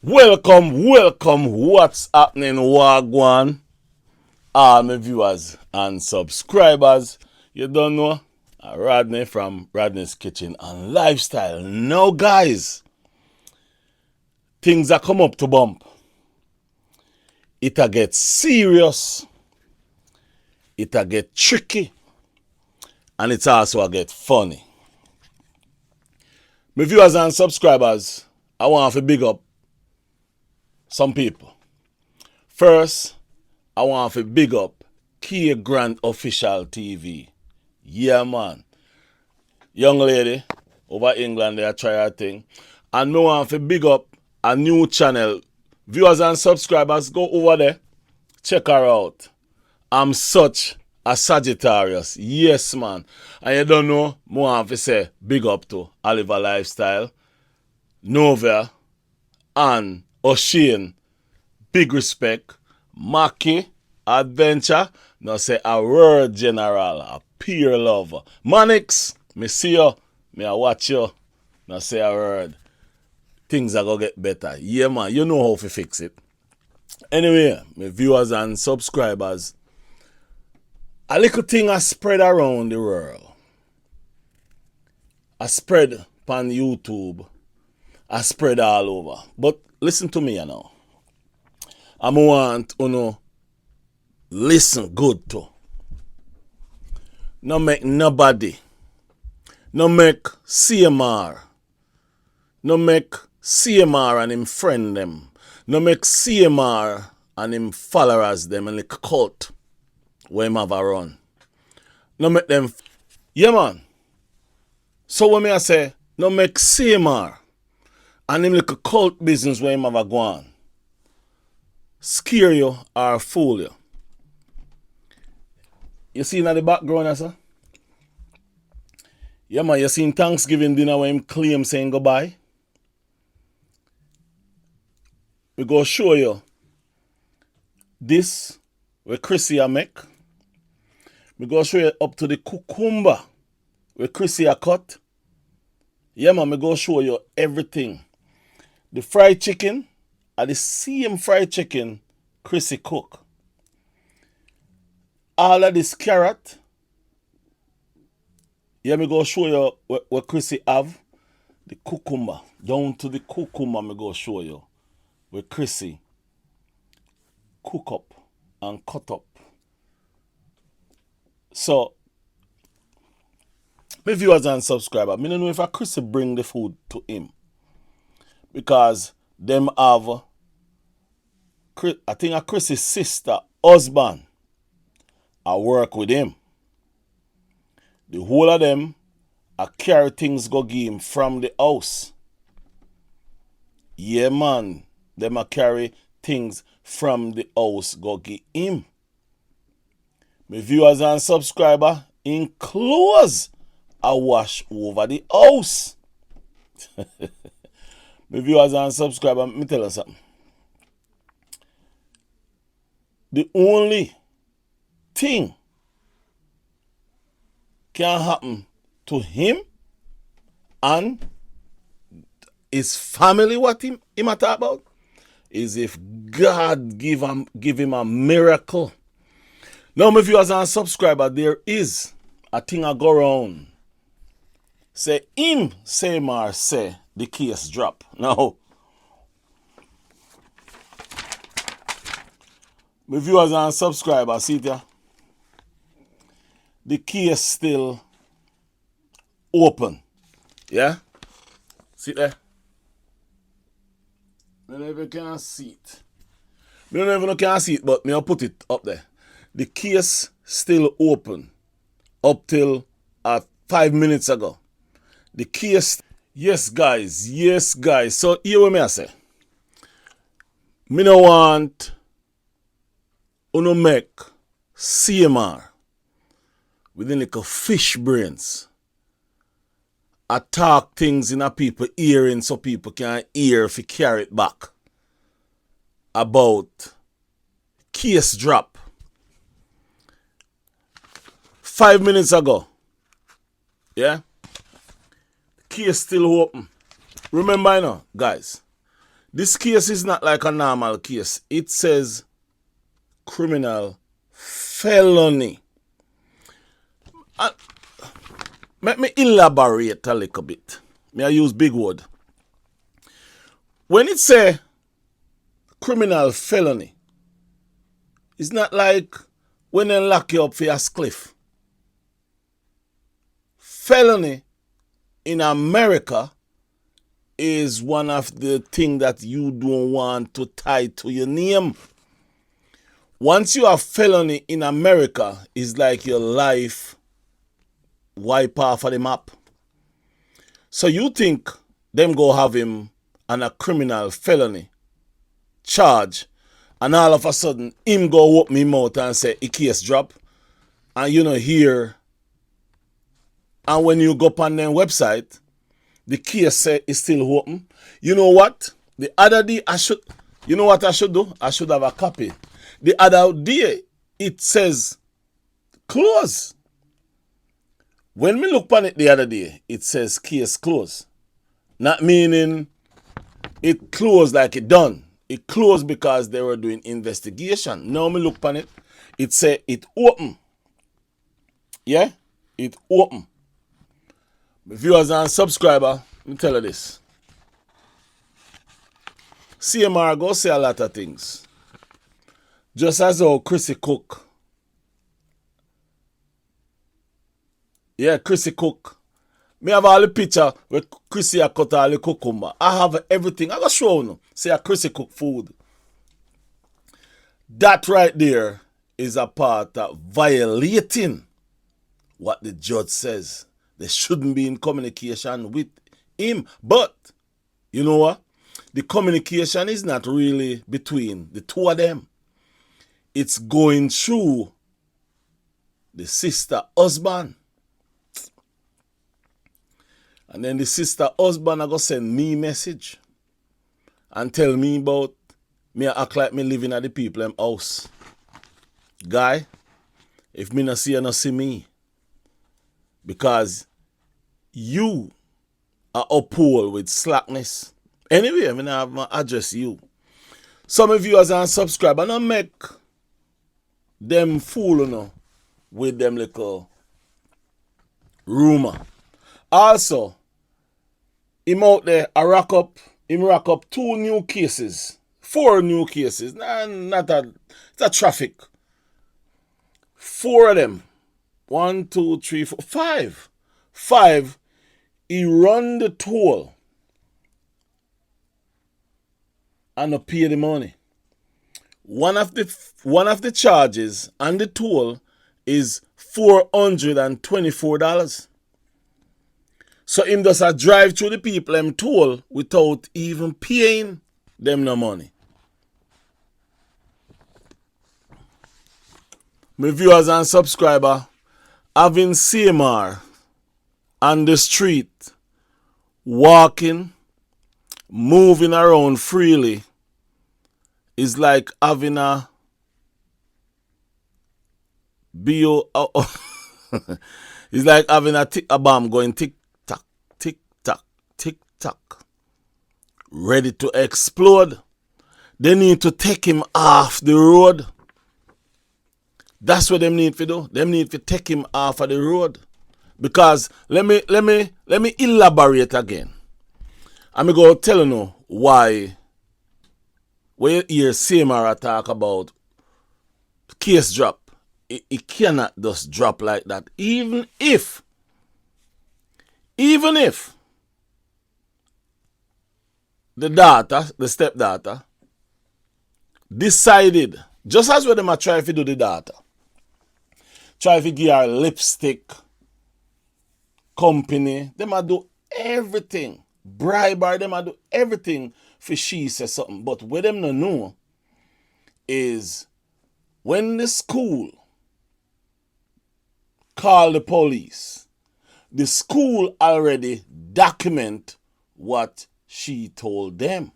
Welcome. What's happening, Wagwan? All my viewers and subscribers. You don't know? Rodney from Rodney's Kitchen and Lifestyle. Now, guys, things are come up to bump. It'll get serious. It'll get tricky. And it's also get funny. My viewers and subscribers, I want to big up some people. First, I want to big up Kia Grant Official TV. Yeah, man. Young lady over England, they try her thing. And I want to big up a new channel. Viewers and subscribers, go over there. Check her out. I'm such a Sagittarius. Yes, man. And you don't know, I want to say big up to Oliver Lifestyle, Nova, and O'Shane. Big respect. Maki, Adventure, now say a word general, a peer lover. Manix, me see you, me I watch you, now say a word. Things are gonna get better. Yeah, man, you know how to fix it. Anyway, my viewers and subscribers, a little thing has spread around the world. I spread on YouTube. I spread all over. But listen to me, you know. I want you know listen good to. No make nobody. No make CMR. No make CMR and him friend them. No make CMR and him followers them and the cult where him have a run. No make them. Yeah, man. So when me I say, no make CMR and him little cult business where him have a go on. Scare you or fool you. You see in the background, sir? Yeah, man, you seen Thanksgiving dinner when him claim saying goodbye? We go show you this where Chrissy a make. We go show you up to the cucumber where Chrissy a cut. Yeah, man, we go show you everything. The fried chicken are the same fried chicken Chrissy cook. All of this carrot. Yeah, me go show you what Chrissy have. The cucumber. Down to the cucumber me go show you. Where Chrissy cook up and cut up. So, my viewers and subscribers, I don't know if a Chrissy bring the food to him. Because them have, I think a Chrissy's sister, husband, I work with him. The whole of them, I carry things go give him from the house. Yeah, man. Them a carry things from the house go give him. My viewers and subscribers, in clothes, I wash over the house. My viewers and subscribers, let me tell you something. The only thing can happen to him and his family, what him a talk about, is if God give him a miracle. Now, my viewers and subscribers, there is a thing I go around. Say him, CMR, say the case drop. Now, my viewers and subscribers, see there? The case still open. Yeah? See there? I don't even can see it. I don't even can see it, but I'll put it up there. The case still open up till 5 minutes ago. The case, yes guys. So here what me I say. Me no want to make CMR with like a fish brains. Attack things in a people hearing so people can hear if you carry it back. About case drop. 5 minutes ago. Yeah? The case still open. Remember now, guys. This case is not like a normal case. It says criminal felony. Let me elaborate a little bit. May I use big word? When it say criminal felony, it's not like when they lock you up for a spliff. Felony in America is one of the things that you don't want to tie to your name. Once you have felony in America, it's like your life wipe off of the map. So you think them go have him on a criminal felony charge, and all of a sudden him go open him mouth and say, "A case drop," and you know here. And when you go up on their website, the case say it's still open. You know what? The other day you know what I should do? I should have a copy. The other day it says close. When we look on it the other day, it says case closed. Not meaning it closed like it done. It closed because they were doing investigation. Now me look on it, it say it open. Yeah? It open. Viewers and subscriber, let me tell you this. CMR go say a lot of things. Just as how Chrissy Cook. Yeah, Chrissy Cook. Me have all the picture where Chrissy a cut all the cucumber. I have everything. I go show you. Say a Chrissy Cook food. That right there is a part of violating what the judge says. They shouldn't be in communication with him. But, you know what? The communication is not really between the two of them. It's going through the sister husband. And then the sister husband are going to send me message and tell me about me act like me living at the people in house. Guy, if me not see you, not see me. Because you are uphold with slackness. Anyway, I mean, I have my address you. Some of you as and subscribe and not make them fool, you know, with them little rumor. Also, him out there, rack up 2 new cases, 4 new cases. It's a traffic. 4 of them. 1, 2, 3, 4, 5. 5. He run the toll and not pay the money. One of the charges and the toll is $424. So him does a drive through the people them toll without even paying them no money. My viewers and subscriber, having CMR on the street, walking, moving around freely, is like having a it's like having a bomb going tick tock, tick tock, tick tock, ready to explode. They need to take him off the road. That's what them need to do. Them need to take him off of the road. Because let me elaborate again. I'm going to tell you why when you hear CMR talk about case drop, it cannot just drop like that. Even if the stepdaughter, decided, just as when them are trying to do the daughter, try to give her lipstick, company, them a do everything. Bribe her, them a do everything for she says something. But what them no know is when the school call the police, the school already document what she told them.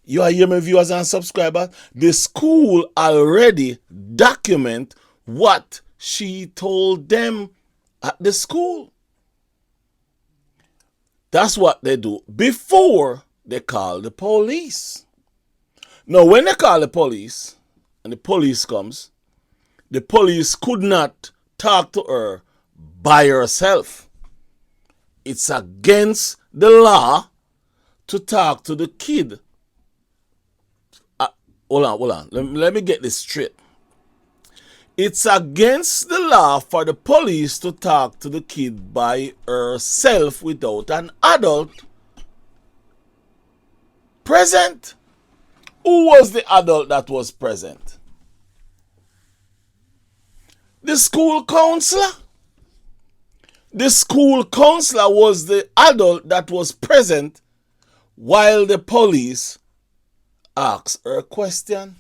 You are here, my viewers and subscribers. The school already document what she told them at the school. That's what they do. Before they call the police. Now, when they call the police, and the police comes, the police could not talk to her by herself. It's against the law to talk to the kid. Hold on. Let me get this straight. It's against the law for the police to talk to the kid by herself without an adult present. Who was the adult that was present? The school counselor. The school counselor was the adult that was present while the police asked her a question.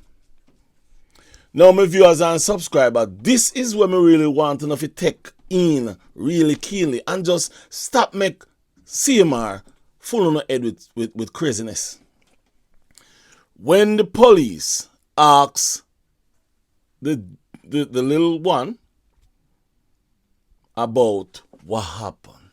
Now, my viewers and subscribers, this is when we really want to know if you take in really keenly and just stop make CMR full on the head with craziness. When the police asks the little one about what happened,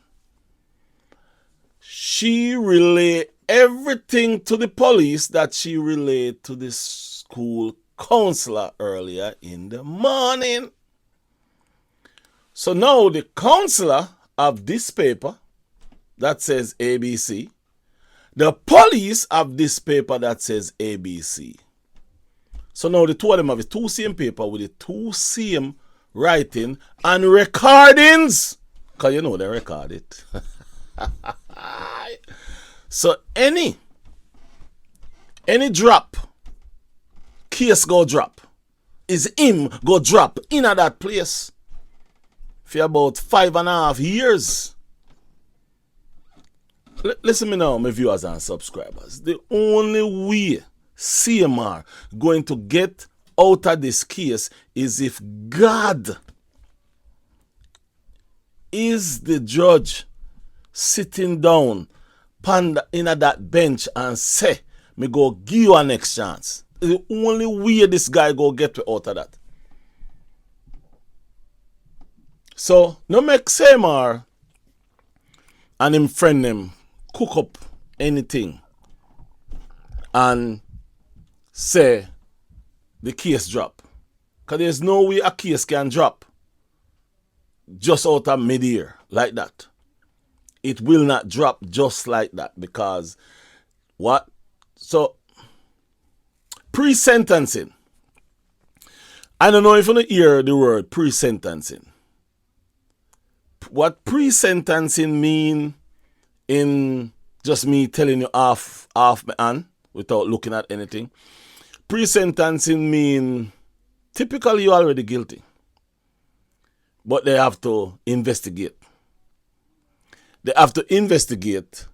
she relayed everything to the police that she relayed to the school counselor earlier in the morning. So now the counselor have this paper that says ABC. The police have this paper that says ABC. So now the two of them have the two same paper with the two same writing and recordings. Because you know they record it. So any drop, case go drop, is him go drop in at that place for about 5.5 years. Listen me now, my viewers and subscribers. The only way CMR going to get out of this case is if God is the judge sitting down in that bench and say, me go give you a next chance. The only way this guy go get out of that. So, no make CMR and him friend them cook up anything and say the case drop. Because there's no way a case can drop just out of mid-air like that. It will not drop just like that because what? So, pre-sentencing. I don't know if you hear the word pre-sentencing. What pre-sentencing mean in just me telling you half my hand without looking at anything. Pre-sentencing mean typically you're already guilty. But they have to investigate. They have to investigate,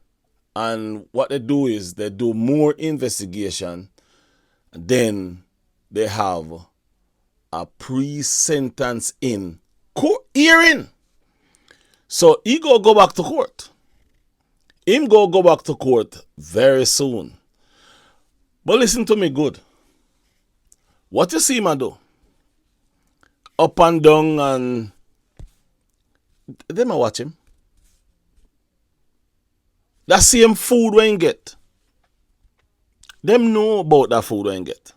and what they do is they do more investigation, then they have a pre-sentence in court hearing. So he go back to court. Him go back to court very soon. But listen to me good. What you see him do? Up and down, and them a watch him. That same food when you get. Them know about that food when you get.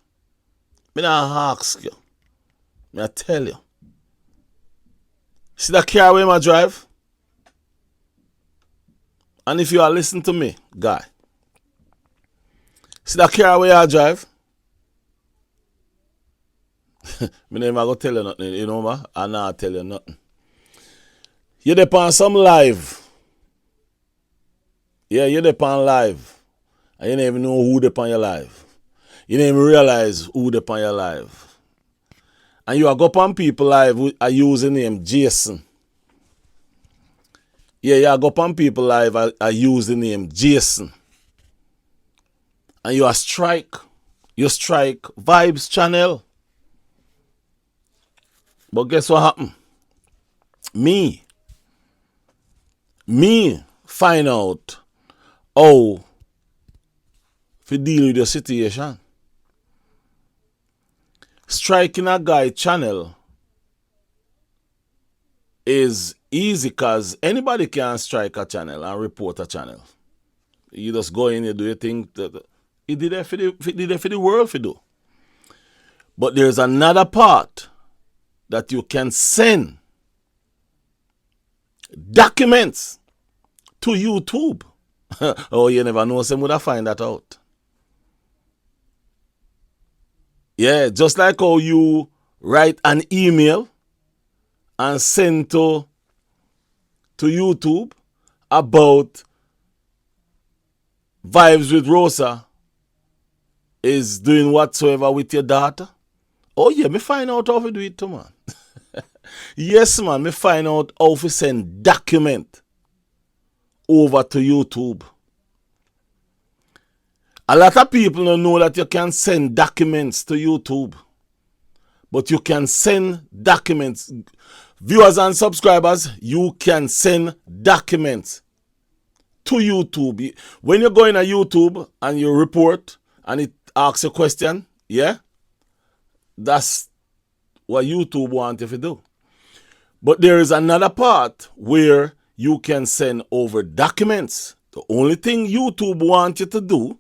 Me not ask you. Me I tell you. See that car where I drive? And if you are listening to me, guy. See that car where I drive? Me never go tell you nothing, you know, ma? I not tell you nothing. You depend some live. Yeah, you depend live. And you don't even know who depend your live. You don't even realize who depend your live. And you are go upon people live who are using name Jason. Yeah, you are go upon people live are using name Jason. And you are strike. You strike Vibes channel. But guess what happened? Me find out how to deal with the situation. Striking a guy channel is easy because anybody can strike a channel and report a channel. You just go in, you do your thing. He did it for the world to do. But there's another part that you can send documents to YouTube. Oh, you never know, some would have find that out. Yeah, just like how you write an email and send to YouTube about Vibes with Rosa is doing whatsoever with your daughter. Oh yeah, me find out how to do it too, man. Yes, man, me find out how to send document over to YouTube. A lot of people don't know that you can send documents to YouTube. But you can send documents. Viewers and subscribers, you can send documents to YouTube. When you go in a YouTube and you report and it asks a question, yeah, that's what YouTube wants you to do. But there is another part where you can send over documents. The only thing YouTube wants you to do,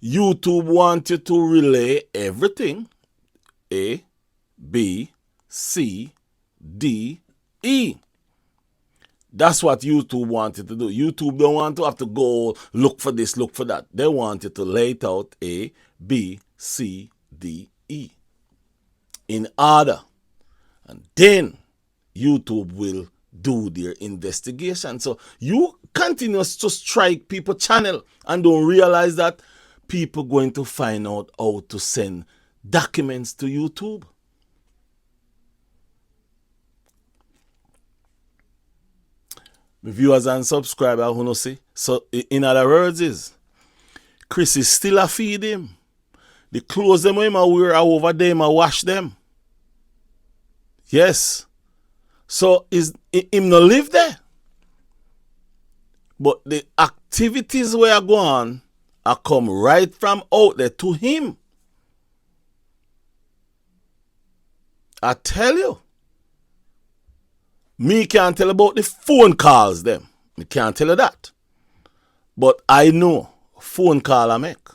YouTube wants you to relay everything. A, B, C, D, E. That's what YouTube wanted to do. YouTube don't want to have to go look for this, look for that. They want you to lay it out A, B, C, D, E in order. And then YouTube will do their investigation. So you continue to strike people channel and don't realize that people going to find out how to send documents to YouTube. My viewers and subscribers who know see. So in other words is Chris is still a feed him. The clothes them him wear are over them and wash them. Yes. So is him no live there. But the activities where are going are come right from out there to him. I tell you. Me can't tell about the phone calls them. Me can't tell you that. But I know phone call I make.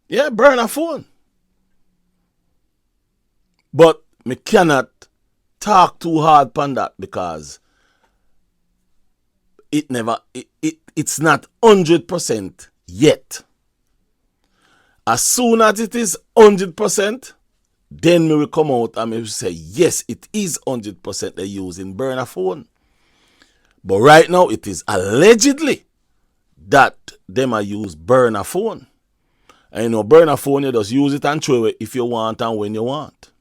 Yeah, burn a phone. But me cannot talk too hard on that because it's not 100% yet. As soon as it is 100%, then we will come out and we will say, yes, it is 100% they using burner phone. But right now, it is allegedly that them are use burner phone. And you know, burner phone, you just use it and throw it if you want and when you want.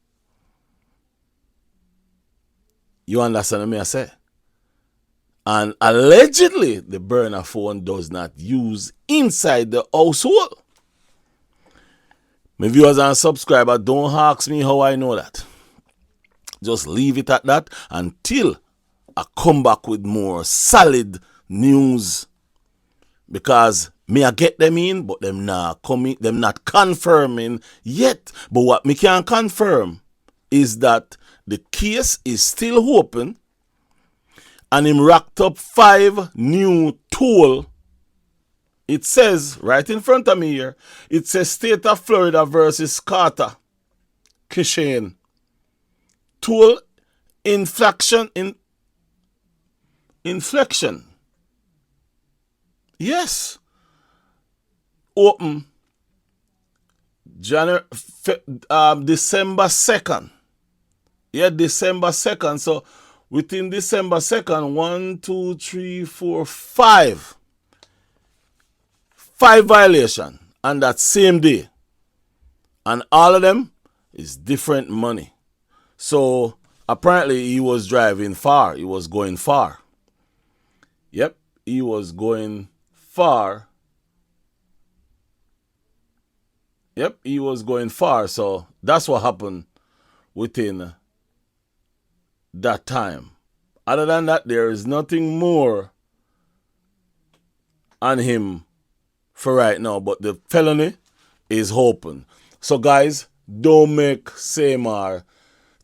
You understand what I say? And allegedly, the burner phone does not use inside the household. My viewers and subscribers, don't ask me how I know that. Just leave it at that until I come back with more solid news. Because me I get them in, but them not coming, them not confirming yet. But what me can confirm is that the case is still open and him racked up 5 new tools. It says, right in front of me here, it says State of Florida versus Carter. Kishane. Tool inflection. Inflection. Yes. Open. December 2nd. Yeah, December 2nd. So within December 2nd, 1, 2, 3, 4, 5. 5 violations on that same day. And all of them is different money. So apparently he was driving far. He was going far. Yep, he was going far. Yep, he was going far. So that's what happened within that time. Other than that, there is nothing more on him for right now, but the felony is open. So guys, don't make CMR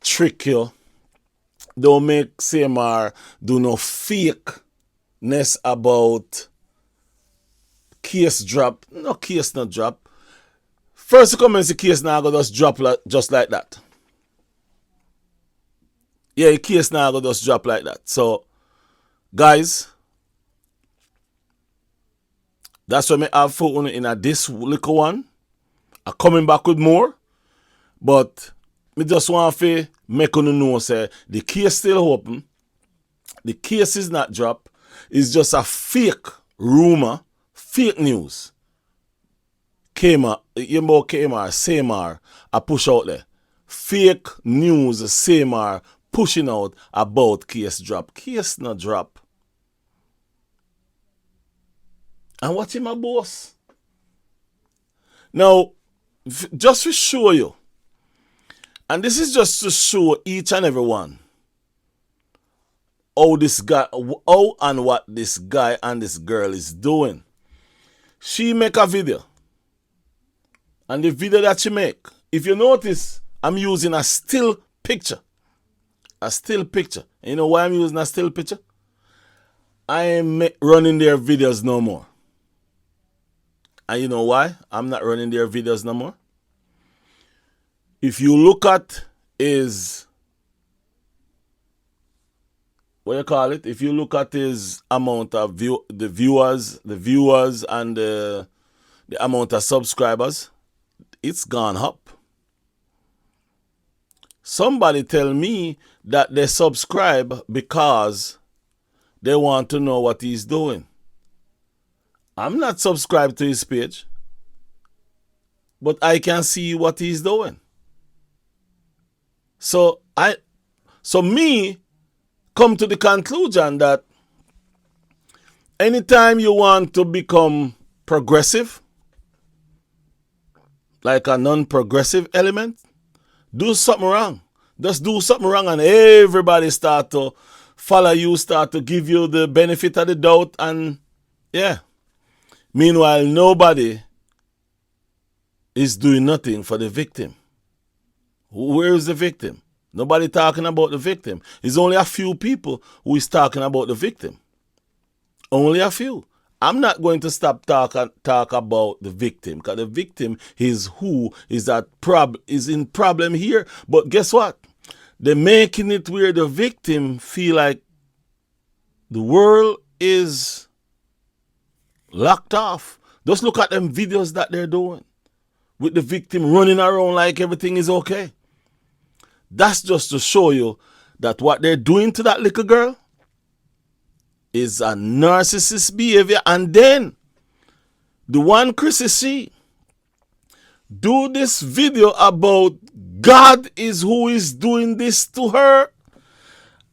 trick you. Don't make CMR do no fakeness about case drop. No case not drop. First you come and see case now go just drop just like that. Yeah, the case now go just drop like that. So, guys, that's what I have for in a this little one. I'm coming back with more. But me just want to make you know say the case still open. The case is not dropped. It's just a fake rumor, fake news. CMR, CMR, I push out there. Fake news, CMR pushing out about case drop. Case not drop. And what's in my boss? Now, just to show you, and this is just to show each and every one how this guy, how and what this guy and this girl is doing. She make a video. And the video that she make, if you notice, I'm using a still picture. A still picture. And you know why I'm using a still picture? I ain't running their videos no more. And you know why I'm not running their videos no more? If you look at his, what you call it? If you look at his amount of the viewers and the amount of subscribers, it's gone up. Somebody tell me that they subscribe because they want to know what he's doing. I'm not subscribed to his page, but I can see what he's doing. So me come to the conclusion that anytime you want to become progressive, like a non-progressive element, do something wrong. Just do something wrong and everybody start to follow you, start to give you the benefit of the doubt, and yeah. Meanwhile, nobody is doing nothing for the victim. Where is the victim? Nobody talking about the victim. It's only a few people who is talking about the victim. Only a few. I'm not going to stop talk about the victim, because the victim is who is in problem here. But guess what? They're making it where the victim feel like the world is locked off. Just look at them videos that they're doing with the victim running around like everything is okay. That's just to show you that what they're doing to that little girl is a narcissist behavior. And then the one Chrissy see do this video about God is who is doing this to her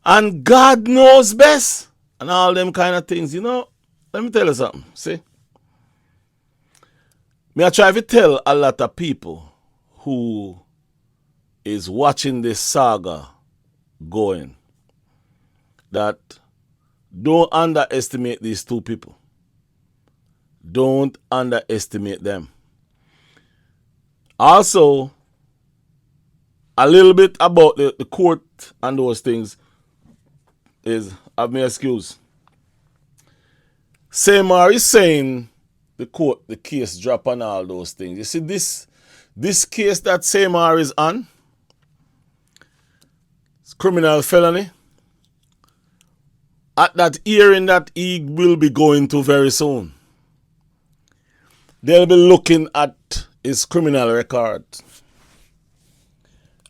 and God knows best and all them kind of things. You know, let me tell you something. See, me I try to tell a lot of people who is watching this saga going that don't underestimate these two people. Don't underestimate them. Also, a little bit about the court and those things is, have me excuse. CMR is saying the court, the case drop and all those things. You see this case that CMR is on, it's criminal felony. At that hearing that he will be going to very soon, they'll be looking at his criminal record.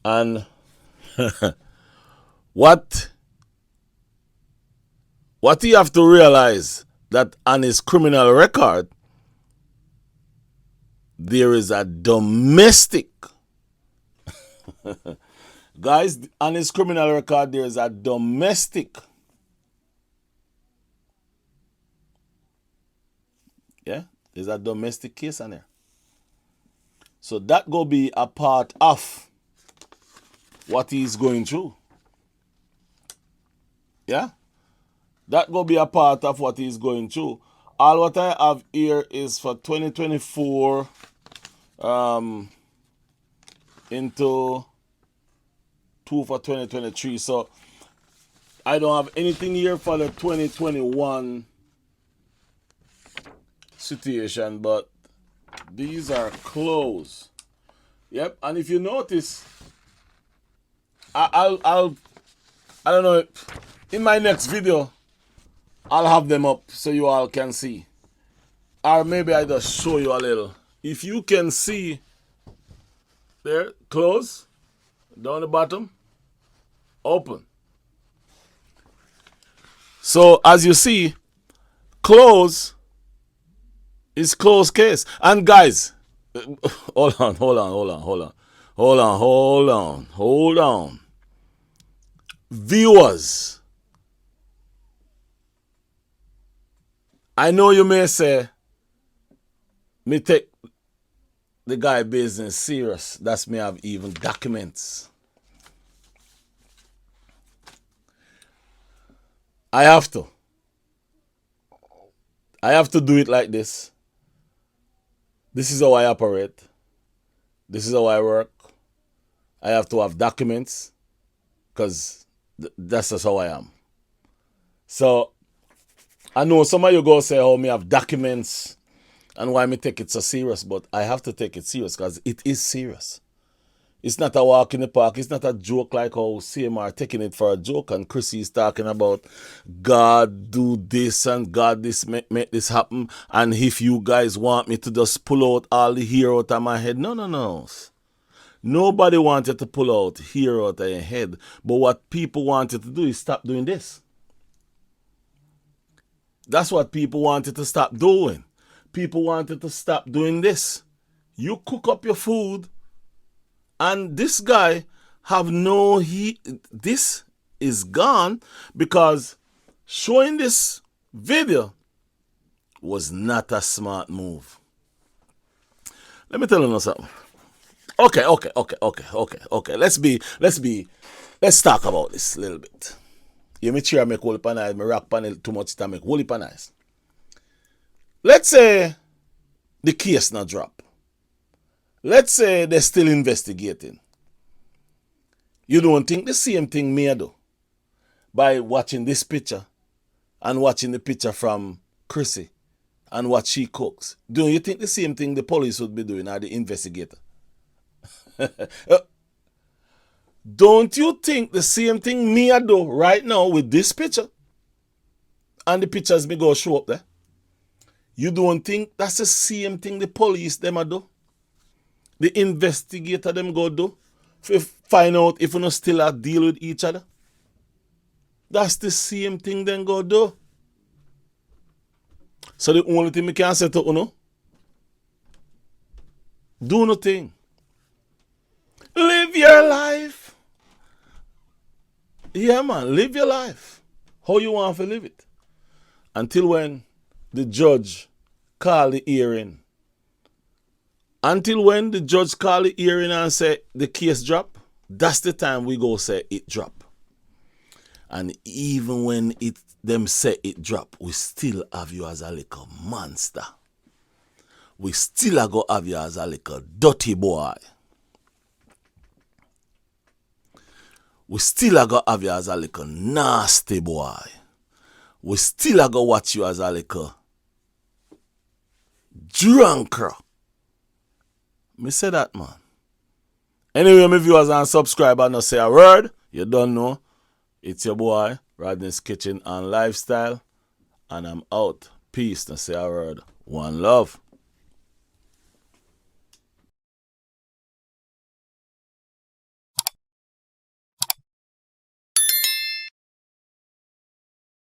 And what you have to realize that on his criminal record, there is a domestic. Guys, on his criminal record, there is a domestic. Yeah, there's a domestic case on there. So that go be a part of what he's going through. Yeah? That go be a part of what he's going through. All what I have here is for 2024 into 2 for 2023. So I don't have anything here for the 2021 situation, but these are closed. Yep, and if you notice, I don't know, in my next video, I'll have them up so you all can see. Or maybe I just show you a little. If you can see, there, close, down the bottom, open. So as you see, close is closed case. And guys, hold on. Viewers, I know you may say, me take the guy business serious. That's me have even documents. I have to do it like this. This is how I operate. This is how I work. I have to have documents because that's just how I am. So I know some of you go say, oh, me have documents and why me take it so serious, but I have to take it serious because it is serious. It's not a walk in the park. It's not a joke like how CMR taking it for a joke and Chrissy is talking about God do this and God this make this happen. And if you guys want me to just pull out all the hair out of my head. No. Nobody wanted to pull out hair out of your head. But what people wanted to do is stop doing this. That's what people wanted to stop doing. People wanted to stop doing this. You cook up your food and this guy have no this is gone because showing this video was not a smart move. Let me tell you something. Okay. Let's talk about this a little bit. You me cheer make whole pan eyes, me rock panel too much to make whole pan eyes. Let's say the case not drop. Let's say they're still investigating. You don't think the same thing me do by watching this picture and watching the picture from Chrissy and what she cooks? Don't you think the same thing the police would be doing or the investigator? Don't you think the same thing me do right now with this picture and the pictures me go show up there? You don't think that's the same thing the police them a do? The investigator them go do to find out if we no still a deal with each other? That's the same thing them go do. So the only thing we can say to you, do nothing. Live your life. Yeah, man, live your life. How you want to live it. Until when the judge call the hearing. Until when the judge call the hearing and say the case drop, that's the time we go say it drop. And even when them say it drop, we still have you as a little monster. We still go have you as a little dirty boy. We still go have you as a little nasty boy. We still go watch you as a little drunker. Me say that, man. Anyway, my viewers and subscribers not say a word. You don't know. It's your boy, Rodney's Kitchen and Lifestyle. And I'm out. Peace. Not say a word. One love.